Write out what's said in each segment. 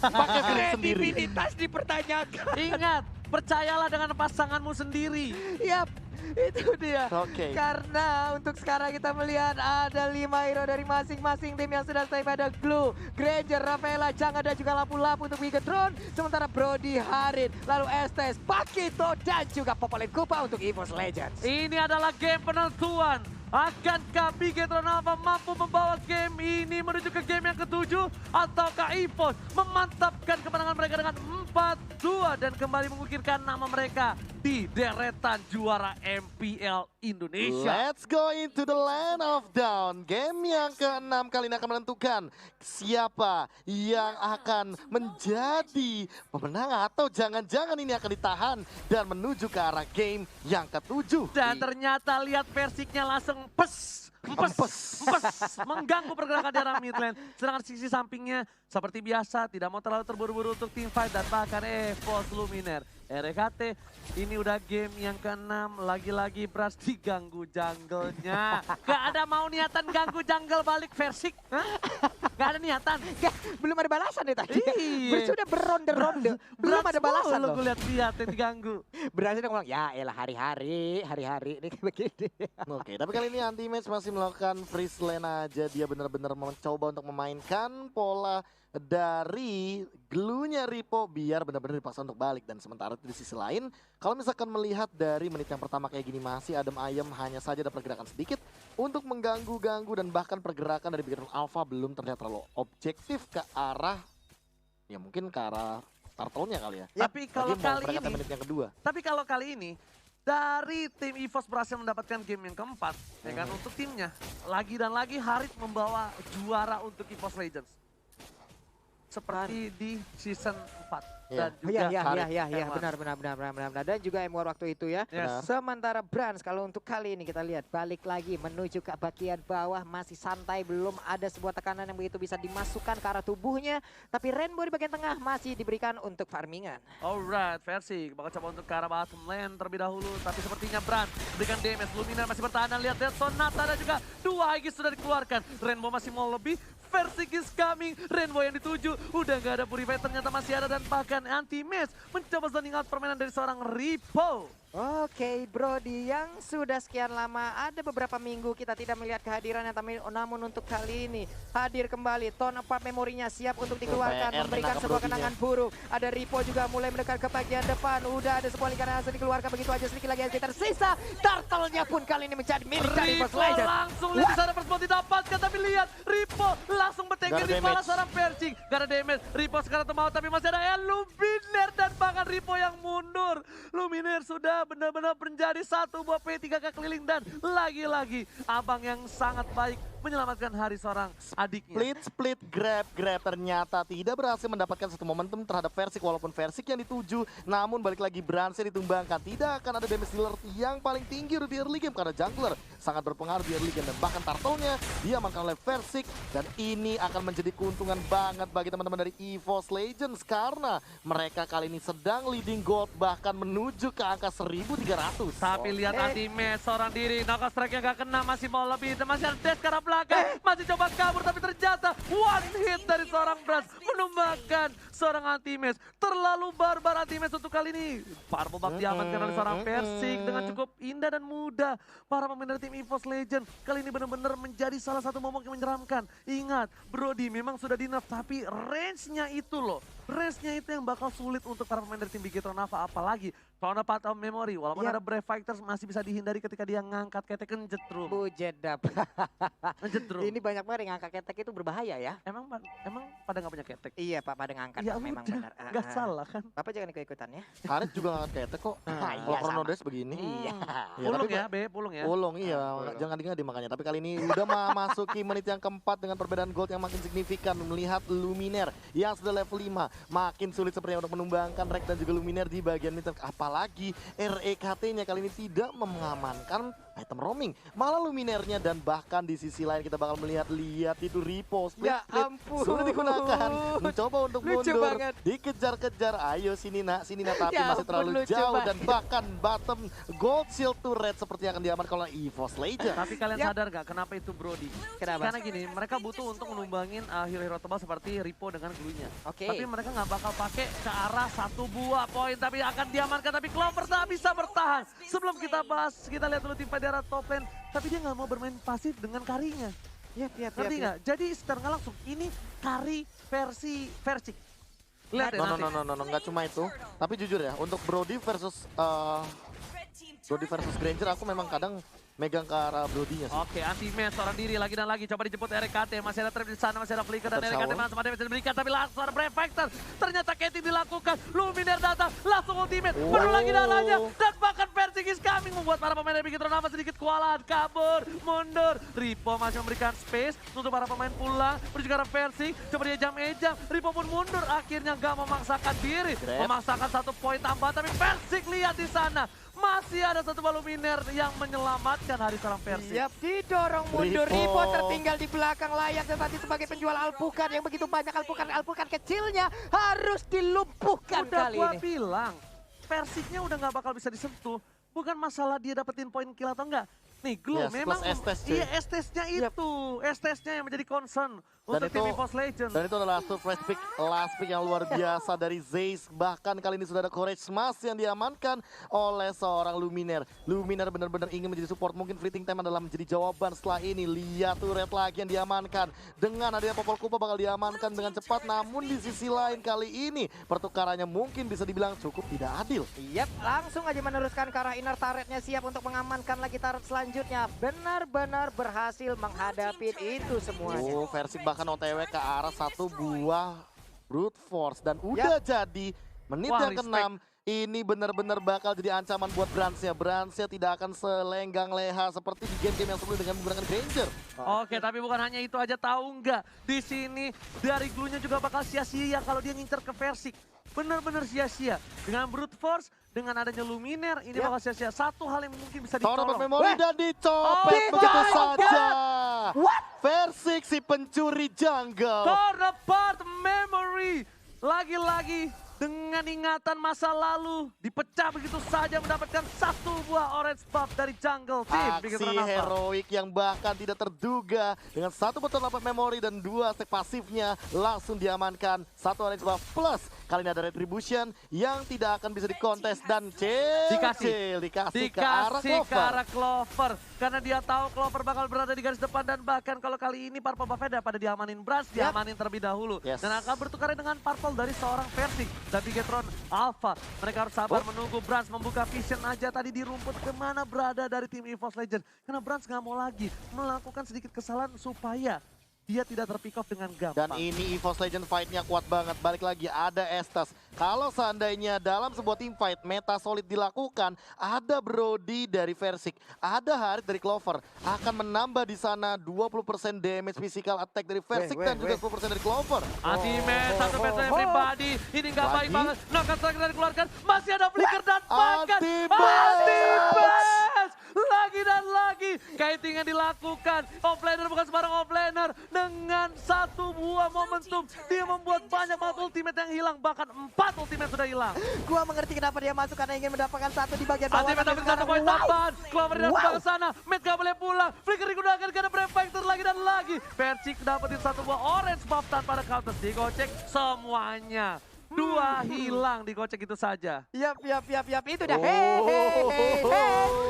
Pakai feeling sendiri. Kredibilitas dipertanyakan. Ingat, percayalah dengan pasanganmu sendiri. Yap, itu dia. Oke. Karena untuk sekarang kita melihat ada 5 hero dari masing-masing tim yang sudah stay pada Glue, Granger, Rafaela, Janga dan juga lampu-lampu untuk Bigetron. Sementara Brody, Harin, lalu Estes, Pakito dan juga Popolin Kupa untuk EVOS Legends. Ini adalah game penentuan. Akankah Bigetron Alpha mampu membawa game ini menuju ke game yang ketujuh? Ataukah EVOS memantapkan kemenangan mereka dengan 4-2 dan kembali mengukirkan nama mereka di deretan juara MPL Indonesia? Let's go into the land of down. Game yang ke-6 kali ini akan menentukan siapa yang akan menjadi pemenang atau jangan-jangan ini akan ditahan dan menuju ke arah game yang ke-7. Dan ternyata lihat versiknya langsung empes, mengganggu pergerakan di arah mid lane. Sedangkan sisi sampingnya seperti biasa tidak mau terlalu terburu-buru untuk team fight dan bahkan EVOS Luminaire. RKT ini udah game yang ke-6, lagi-lagi Bras diganggu jungle-nya. Gak ada mau niatan ganggu jungle balik Versik. Gak ada niatan. Belum ada balasan ya tadi. Iya. Sudah beronde-ronde, belum ada balasan loh. Gue lihat yang diganggu. Berhasil ngomong, ya elah hari-hari ini kayak begini. Oke, tapi kali ini Anti-Match masih melakukan freeze lane aja. Dia benar-benar mencoba untuk memainkan pola dari glue-nya Ripo biar benar-benar dipaksa untuk balik. Dan sementara itu di sisi lain, kalau misalkan melihat dari menit yang pertama kayak gini masih adem ayem, hanya saja ada pergerakan sedikit untuk mengganggu-ganggu dan bahkan pergerakan dari Bigetron Alpha belum terlihat terlalu objektif ke arah, ya mungkin ke arah turtle-nya kali ya. Tapi kalau kali ini, menit yang kedua. tapi kalau kali ini dari tim EVOS berhasil mendapatkan game yang keempat, ya kan, untuk timnya. Lagi dan lagi Harit membawa juara untuk EVOS Legends. Seperti di season 4 dan juga Iya, M1. benar. Dan juga M1 waktu itu ya. Yes. Sementara Brans kalau untuk kali ini kita lihat balik lagi menuju ke bagian bawah masih santai, belum ada sebuah tekanan yang begitu bisa dimasukkan ke arah tubuhnya. Tapi Rainbow di bagian tengah masih diberikan untuk farmingan. Alright, versi bakal coba untuk ke arah bottom lane terlebih dahulu. Tapi sepertinya Brand berikan damage. Luminar masih bertahan dan lihat Dead Sonata dan juga 2 Aegis sudah dikeluarkan. Rainbow masih mau lebih. Versik is coming, Rainbow yang dituju, udah gak ada Purify, ternyata masih ada dan bahkan Anti-Match mencoba zoning out permainan dari seorang Ripo. Oke, Brody, yang sudah sekian lama, ada beberapa minggu kita tidak melihat kehadirannya, namun untuk kali ini hadir kembali. Tone apart memorinya siap untuk dikeluarkan, memberikan sebuah kenangan buruk. Ada Ripo juga mulai mendekat ke bagian depan, udah ada sebuah lingkaran yang dikeluarkan begitu aja, sedikit lagi yang tersisa. Turtle-nya pun kali ini menjadi milik dari EVOS Ripo Legends. langsung lihat sana first blood didapatkan, tapi lihat Ripo langsung bertengger di kepala seorang Versik. Gak ada damage, Ripo sekarang mau tapi masih ada Luminaire dan bahkan Ripo yang mundur. Luminaire sudah benar-benar menjadi satu buah P3K keliling dan lagi-lagi abang yang sangat baik menyelamatkan hari seorang adiknya. Split grab ternyata tidak berhasil mendapatkan satu momentum terhadap Versik walaupun Versik yang dituju, namun balik lagi Bransnya ditumbangkan. Tidak akan ada damage dealer yang paling tinggi di early game karena jungler sangat berpengaruh di early game dan bahkan turtle-nya diamankan oleh Versik dan ini akan menjadi keuntungan banget bagi teman-teman dari EVOS Legends karena mereka kali ini sedang leading gold bahkan menuju ke angka 1300. Tapi lihat Anti-Match seorang diri, Knockout Strike-nya gak kena, masih mau lebih, masih ada dash ke arah belakang, masih coba kabur tapi ternyata one hit dari seorang Brans menumbangkan seorang Anti-Match. Terlalu barbar Anti-Match untuk kali ini. Parbobak diamankan oleh seorang Versik dengan cukup indah dan mudah. Para pemain dari tim EVOS Legends kali ini benar-benar menjadi salah satu momok yang menyeramkan. Ingat, Brody memang sudah di-nerf tapi range-nya itu loh. Range-nya itu yang bakal sulit untuk para pemain dari tim Bigetron Alpha, apalagi Found a Path of Memory. Walaupun ada Brave Fighters masih bisa dihindari ketika dia ngangkat ketek njetrum. Bujedap. Njetrum. Ini banyak banget yang ngangkat ketek itu berbahaya ya. Emang pada nggak punya ketek? Iya Pak, pada ngangkat Ya Pak, memang udah, benar. nggak salah kan? Bapak jangan ikut-ikutan ya. Harit juga ngangkat ketek kok. Kalau iya, Chronodes begini. Iya. Pulung tapi ya, pulung ya. Ulung iya, jangan di makanya. Tapi kali ini udah memasuki menit yang keempat dengan perbedaan gold yang makin signifikan. Melihat Luminaire yang sudah level 5. Makin sulit sepertinya untuk menumbangkan Rek dan juga Luminaire di bagian mid. Apalagi REKT-nya kali ini tidak mengamankan item roaming. Malah Luminernya dan bahkan di sisi lain kita bakal lihat itu Ripo split Ya ampun. sudah digunakan. Mencoba untuk Lucu mundur. banget. Dikejar-kejar. Ayo sini nak tapi Ya masih ampun, terlalu lucu jauh. banget. Dan bahkan bottom gold shield turret seperti yang akan diamankan oleh EVOS Legends. Tapi kalian Yap. sadar gak kenapa itu Brody? Kenapa? Karena gini, mereka butuh untuk menumbangin hero-hero tebal seperti Ripo dengan Glue-nya. Oke. Tapi mereka nggak bakal pakai ke arah 1 buah poin, tapi akan diamankan. Tapi Clover tak bisa bertahan. Sebelum kita bahas, kita lihat dulu tim fight di arah top lane. Tapi dia nggak mau bermain pasif dengan karinya. Ngerti nggak? Jadi secara nggak langsung, ini kari versi Versik. Lihat ya nanti. No, nggak cuma itu. Tapi jujur ya, untuk Brody versus Granger, aku memang kadang megang ke arah Brody-nya sih. Oke, anti-match seorang diri lagi dan lagi. Coba dijemput RKT. Masih ada trap di sana, masih ada flicker dan Tersawar. RKT masih ada damage diberikan. Tapi langsung ada Brave Factor. Ternyata Katie dilakukan. Luminer datang, langsung ultimate. Perlu lagi darahnya. Dan bahkan Versik is coming. Membuat para pemain bikin Tronama sedikit kewalahan. Kabur, mundur. Ripo masih memberikan space untuk para pemain pulang. Menuju ke arah Versik. Coba dia jam-ejam. Ripo pun mundur. Akhirnya nggak memaksakan diri. Grab. Memaksakan 1 poin tambahan. Tapi Versik lihat di sana. Masih ada 1 Luminer yang menyelamatkan hari seorang Versik. Siap didorong mundur. Ripo. Ripo tertinggal di belakang layar, tetapi sebagai penjual alpukat yang begitu banyak alpukat kecilnya harus dilumpuhkan Udah kali gua ini. bilang, Versiknya udah nggak bakal bisa disentuh. Bukan masalah dia dapetin poin kill atau enggak. Nih, Glow Yes, memang plus S-test, cuy. iya S-testnya itu. S-testnya yang menjadi concern untuk tim EVOS Legends. Dan itu adalah surprise pick, last pick yang luar biasa dari Zayce. Bahkan kali ini sudah ada Courage Smash yang diamankan oleh seorang Luminer. Luminer benar-benar ingin menjadi support. Mungkin Fleeting Time adalah menjadi jawaban setelah ini. Lihat turret lagi yang diamankan. Dengan adanya Popol Kupa bakal diamankan dengan cepat. Namun di sisi lain kali ini pertukarannya mungkin bisa dibilang cukup tidak adil. Yap, langsung aja meneruskan ke arah inner turretnya, siap untuk mengamankan lagi turret selanjutnya. Benar-benar berhasil menghadapi itu semuanya. Oh, Versik bahkan OTW ke arah 1 buah brute force. Dan udah jadi menit Wah, yang ke-6. Ini benar-benar bakal jadi ancaman buat Bransnya. Bransnya tidak akan selenggang leha seperti di game-game yang sebelumnya dengan menggunakan Granger. Oke, tapi bukan hanya itu aja, tahu nggak? Di sini dari Glue-nya juga bakal sia-sia kalau dia ngincer ke Versik. Benar-benar sia-sia. Dengan brute force, dengan adanya Luminer, ini bakal sia-sia. Satu hal yang mungkin bisa Seorang dicolong. memori dan dicopet begitu dicopet! saja. What? Versik si pencuri jungle. Torn apart memory. Lagi-lagi dengan ingatan masa lalu dipecah begitu saja mendapatkan 1 buah orange buff dari jungle team. Bikin Aksi Tronama. heroik yang bahkan tidak terduga. Dengan 1 botol dapat memori dan 2 stack pasifnya langsung diamankan. 1 orange buff plus kali ini ada retribution yang tidak akan bisa dikontes dan dikasih ke arah Clover. Clover. Karena dia tahu Clover bakal berada di garis depan dan bahkan kalau kali ini Purple buff-nya pada diamanin Brans, diamanin terlebih dahulu. Yes. Dan akan bertukar dengan Purple dari seorang Versik dan Bigetron Alpha. Mereka harus sabar menunggu Brans membuka vision aja tadi di rumput kemana berada dari tim EVOS Legends. Karena Brans nggak mau lagi melakukan sedikit kesalahan supaya dia tidak terpick off dengan gampang. Dan ini EVOS Legend fight-nya kuat banget. Balik lagi ada Estes. Kalau seandainya dalam sebuah team fight meta solid dilakukan, ada Brody dari Versik, ada Harit dari Clover, akan menambah di sana 20% damage physical attack dari Versik dan juga 10% dari Clover. Anti-match, satu person everybody. Ini nggak baik Lagi. banget. Knock-out striker dari dikeluarkan. Masih ada flicker dan bahkan Anti-match. anti-match. Lagi dan lagi. Kiting yang dilakukan. Offlaner bukan sembarang offlaner. Dengan 1 buah momentum. Dia membuat banyak banget ultimate yang hilang. Bahkan 4 ultimate sudah hilang. Gua mengerti kenapa dia masuk karena ingin mendapatkan 1 di bagian bawah. Anti-match dapat 1 poin tambahan. Clover dan ke sana. Matt gak boleh pulang. Flicker digunakan karena Brave Factor lagi dan lagi. Versik dapetin 1 buah orange buff tanpa ada counter. Digocek semuanya. 2 hilang digocek itu saja. Yap. Itu dah. Oh. Hehehe.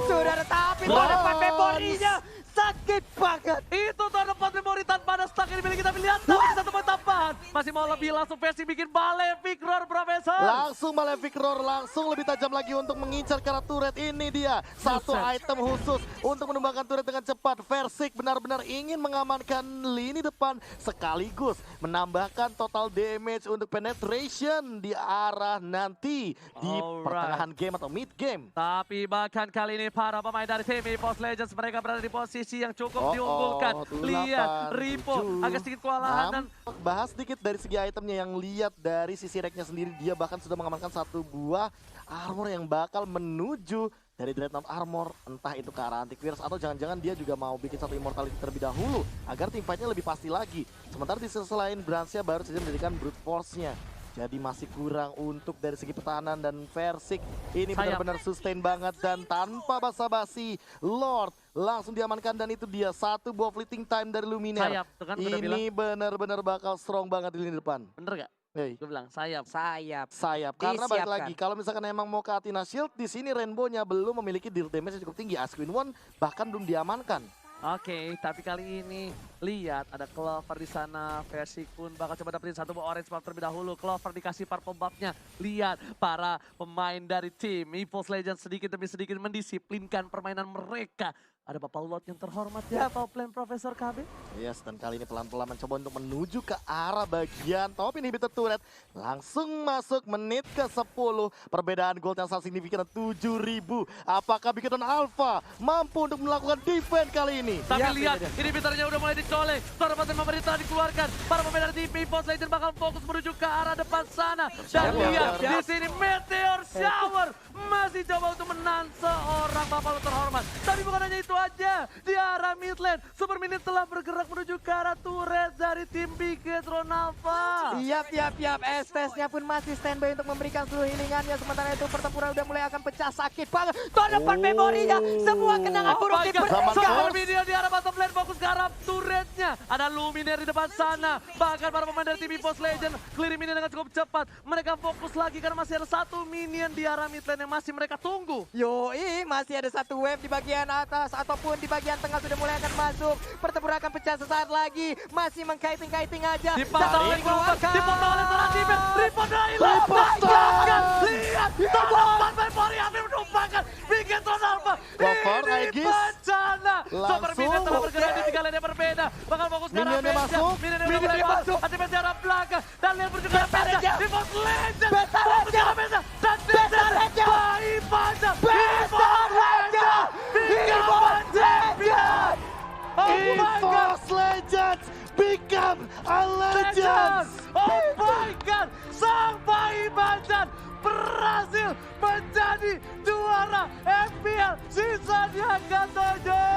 Sudah ada tapi depan memorinya. Sakit banget. Itu tahun 4 memori tanpa ada stack yang dimiliki tapi lihat tapi 1 poin tambahan. Masih mau lebih langsung Versik bikin Malefic Roar Profesor. Langsung Malefic Roar langsung lebih tajam lagi untuk mengincar ke arah turret. Ini dia satu Buset. item khusus untuk menumbangkan turret dengan cepat. Versik benar-benar ingin mengamankan lini depan sekaligus menambahkan total damage untuk penetration di arah nanti di Alright. pertengahan game atau mid game. Tapi bahkan kali ini para pemain dari tim EVOS Legends mereka berada di posisi yang cukup diunggulkan. Lihat Ripo agak sedikit kewalahan dan bahas sedikit dari segi itemnya yang lihat dari sisi reknya sendiri, dia bahkan sudah mengamankan 1 buah armor yang bakal menuju dari Dreadnought Armor, entah itu ke arah Antivirus atau jangan-jangan dia juga mau bikin satu Immortality terlebih dahulu agar teamfightnya lebih pasti lagi. Sementara di sisi lain Bransnya baru saja mendirikan Brute Force-nya. Jadi masih kurang untuk dari segi pertahanan dan Versik ini benar-benar sustain banget dan tanpa basa-basi Lord langsung diamankan dan itu dia satu buah fleeting time dari Luminaire. Sayap, tuh kan udah bilang. Ini benar-benar bakal strong banget di lini depan. Bener gak? Hey. Gue bilang sayap. Sayap, karena balik lagi kalau misalkan emang mau ke Athena Shield di sini Rainbow-nya belum memiliki deal damage yang cukup tinggi. Asquin One bahkan belum diamankan. Oke, tapi kali ini lihat ada Clover di sana. Versik pun bakal coba dapetin satu buah orange buff terlebih dahulu. Clover dikasih purple buff-nya. Lihat para pemain dari tim EVOS Legends sedikit demi sedikit mendisiplinkan permainan mereka. Ada Bapak Lord yang terhormat ya, Top Lane Profesor KB. Yes, dan kali ini pelan-pelan mencoba untuk menuju ke arah bagian top inhibitor turret. Langsung masuk menit ke-10. Perbedaan gold yang sangat signifikan 7.000. Apakah Bikedon Alpha mampu untuk melakukan defense kali ini? Tapi Ya, lihat, inhibitornya udah mulai dicolek. Torbatin pemerintah dikeluarkan. Para pemain dari tim EVOS Legends bakal fokus menuju ke arah depan sana. Dan lihat, di sini Meteor Shower masih coba untuk menahan seorang Bapak Lord terhormat. Tapi bukan hanya itu aja, di arah mid lane, Super Minute telah bergerak menuju ke arah turret dari tim Bigetron Alpha. Yap. Estes-nya pun masih standby untuk memberikan seluruh healingannya. Sementara itu pertempuran udah mulai akan pecah sakit banget. Depan memorinya, semua kenangan buruk Super Minion di arah bottom lane fokus ke arah turretnya. Ada Luminaire di depan sana. Bahkan para pemain dari tim EVOS Legends clear minion dengan cukup cepat. Mereka fokus lagi karena masih ada satu minion di arah mid lane yang masih mereka tunggu. Yoi, masih ada satu wave di bagian atas ataupun di bagian tengah sudah mulai akan masuk. Pertempuran akan pecah sesaat lagi. Masih mengkaiting-kaiting aja. Dipantau oleh Clover, dipotong oleh seorang defense. Ripon hilang. Lihat, tempat Memori hampir menumpahkan Bigetron Alpha. Clover, Ini Aegis. bencana. Super Minion Langsung. telah bergerak di tiga lane yang berbeda. Bakal fokus ke arah Minionnya Benja. masuk. Minionnya udah mulai masuk. Anti-Benja arah belakang. Dan lihat menuju ke arah Benja. EVOS Legends. Beta Fokus ke arah Benja. Dan Benja. Baik Benja. EVOS Legends. Become champion. Oh my God. EVOS Legends become a legend. Oh my God. Sang Bayi Banjan berhasil menjadi juara FPL season yang ke-7.